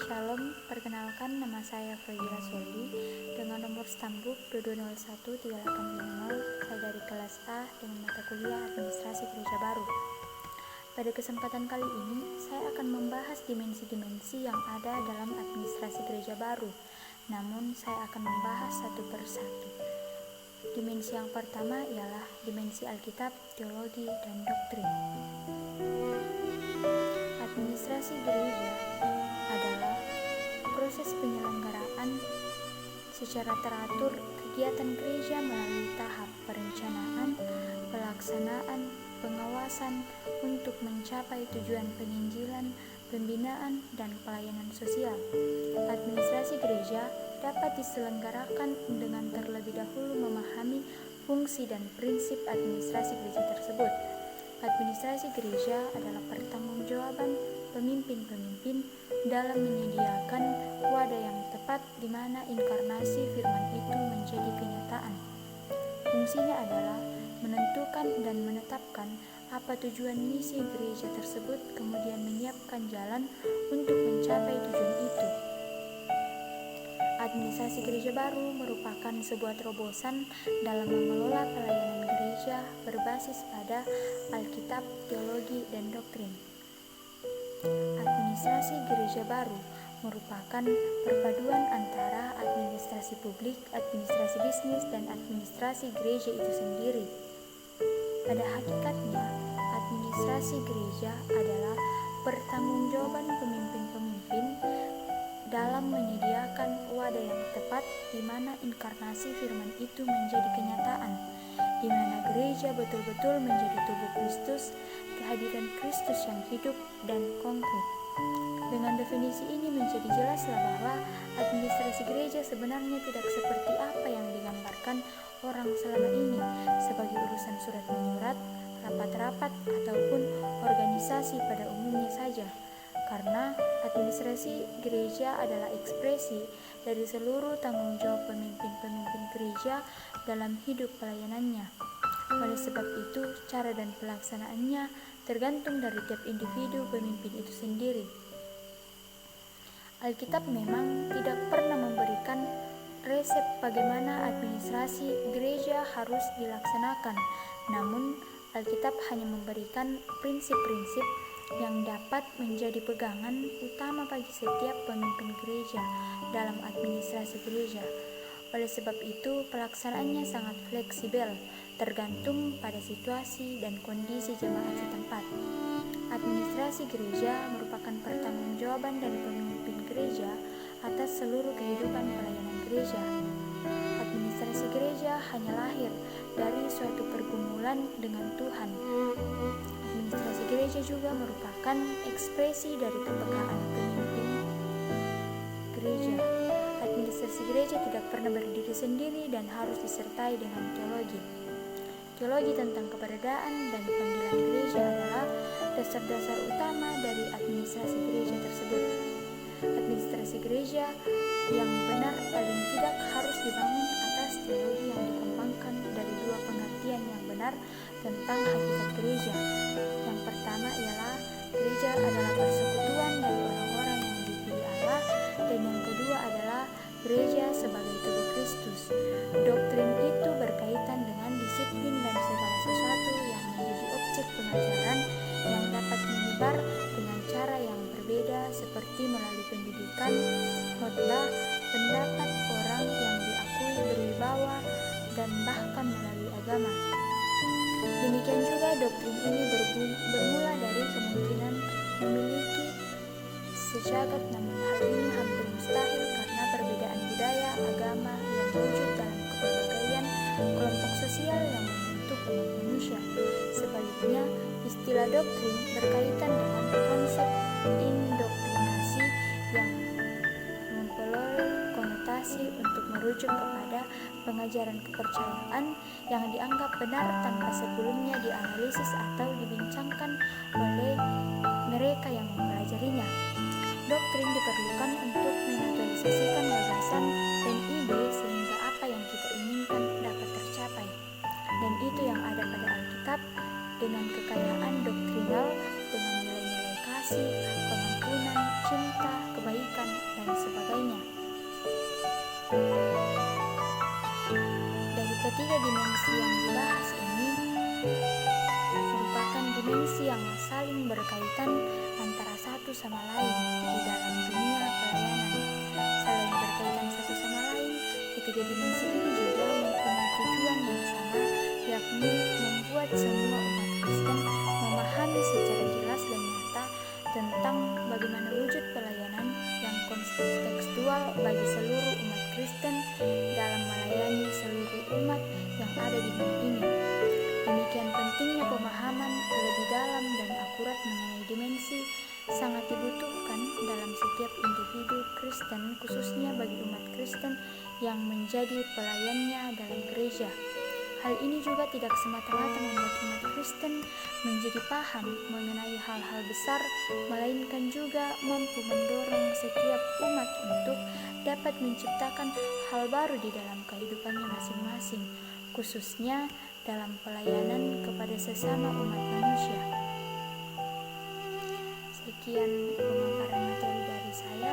Shalom, perkenalkan nama saya Fragila Soldi dengan nomor stambuk 22013850. Saya dari kelas A dengan mata kuliah Administrasi Gereja Baru. Pada kesempatan kali ini, saya akan membahas dimensi-dimensi yang ada dalam administrasi gereja baru. Namun, saya akan membahas satu persatu. Dimensi yang pertama ialah dimensi Alkitab, teologi, dan doktrin. Administrasi gereja adalah proses penyelenggaraan secara teratur kegiatan gereja melalui tahap perencanaan, pelaksanaan, pengawasan untuk mencapai tujuan penginjilan, pembinaan, dan pelayanan sosial. Administrasi gereja dapat diselenggarakan dengan terlebih dahulu memahami fungsi dan prinsip administrasi gereja tersebut. Administrasi gereja adalah pertanggungjawaban pemimpin-pemimpin dalam menyediakan wadah yang tepat di mana inkarnasi firman itu menjadi kenyataan. Fungsinya adalah menentukan dan menetapkan apa tujuan misi gereja tersebut, kemudian menyiapkan jalan untuk mencapai tujuan itu. Administrasi gereja baru merupakan sebuah terobosan dalam mengelola pelayanan gereja berbasis pada Alkitab, teologi, dan doktrin. Administrasi gereja baru merupakan perpaduan antara administrasi publik, administrasi bisnis, dan administrasi gereja itu sendiri. Pada hakikatnya, administrasi gereja adalah pertanggungjawaban pemimpin-pemimpin dalam menyediakan wadah yang tepat di mana inkarnasi firman itu menjadi kenyataan, di mana gereja betul-betul menjadi tubuh Kristus, kehadiran Kristus yang hidup dan konkret. Dengan definisi ini menjadi jelaslah bahwa administrasi gereja sebenarnya tidak seperti apa yang digambarkan orang selama ini sebagai urusan surat menyurat, rapat-rapat, ataupun organisasi pada umumnya saja. Karena administrasi gereja adalah ekspresi dari seluruh tanggung jawab pemimpin-pemimpin gereja dalam hidup pelayanannya. Oleh sebab itu, cara dan pelaksanaannya tergantung dari tiap individu pemimpin itu sendiri. Alkitab memang tidak pernah memberikan resep bagaimana administrasi gereja harus dilaksanakan, namun Alkitab hanya memberikan prinsip-prinsip yang dapat menjadi pegangan utama bagi setiap pemimpin gereja dalam administrasi gereja. Oleh sebab itu, pelaksanaannya sangat fleksibel, tergantung pada situasi dan kondisi jemaat setempat. Administrasi gereja merupakan pertanggungjawaban dari pemimpin gereja atas seluruh kehidupan pelayanan gereja. Administrasi gereja hanya lahir dari suatu pergumulan dengan Tuhan. Administrasi gereja juga merupakan ekspresi dari kepekaan pemimpin gereja. Administrasi gereja tidak pernah berdiri sendiri dan harus disertai dengan teologi. Teologi tentang keberadaan dan panggilan gereja adalah dasar-dasar utama dari administrasi gereja tersebut. Administrasi gereja yang benar paling tidak harus dibangun atas teologi yang dikembangkan dari dua pengertian yang benar tentang hakikat gereja. Yang pertama ialah gereja adalah persekutuan dari orang-orang yang dipilih Allah, dan yang kedua adalah gereja sebagai tubuh Kristus. Doktrin itu berkaitan dengan disiplin dan segala sesuatu yang menjadi objek pengajaran yang dapat menyebar dengan cara yang berbeda seperti melalui pendidikan, khotbah, pendapat orang yang diakui berwibawa, dan bahkan melalui agama. Demikian juga doktrin ini bermula dari kemungkinan memiliki sejagat, namun hal ini hampir mustahil karena perbedaan budaya, agama yang wujud dalam kepelbagaian kelompok sosial yang membentuk umat manusia. Sebaliknya, istilah doktrin berkaitan dengan konsep indoktrinasi yang memperoleh konotasi untuk merujuk kepada pengajaran kepercayaan yang dianggap benar tanpa sebelumnya dianalisis atau dibincangkan oleh mereka yang mempelajarinya. Doktrin diperlukan untuk menaturalisasikan gagasan dan ide sehingga apa yang kita inginkan dapat tercapai. Dan itu yang ada pada Alkitab dengan kekayaan doktrinal, dengan nilai-nilai kasih, pengampunan, cinta, kebenaran, kebaikan, dan sebagainya. Dari ketiga dimensi yang dibahas ini merupakan dimensi yang saling berkaitan antara satu sama lain di dalam dunia pelayanan. Selain berkaitan satu sama lain, ketiga dimensi ini juga mempunyai tujuan yang sama, yakni membuat semua umat Kristen memahami secara jelas dan nyata tentang bagaimana wujud pelayanan yang kontekstual bagi seluruh umat Kristen dalam melayani seluruh umat yang ada di dunia ini. Demikian pentingnya pemahaman lebih dalam dan akurat mengenai dimensi sangat dibutuhkan dalam setiap individu Kristen, khususnya bagi umat Kristen yang menjadi pelayannya dalam gereja. Hal ini juga tidak semata-mata membuat umat Kristen menjadi paham mengenai hal-hal besar, melainkan juga mampu mendorong setiap umat untuk dapat menciptakan hal baru di dalam kehidupannya masing-masing, khususnya dalam pelayanan kepada sesama umat manusia. Sekian pemaparan materi dari saya.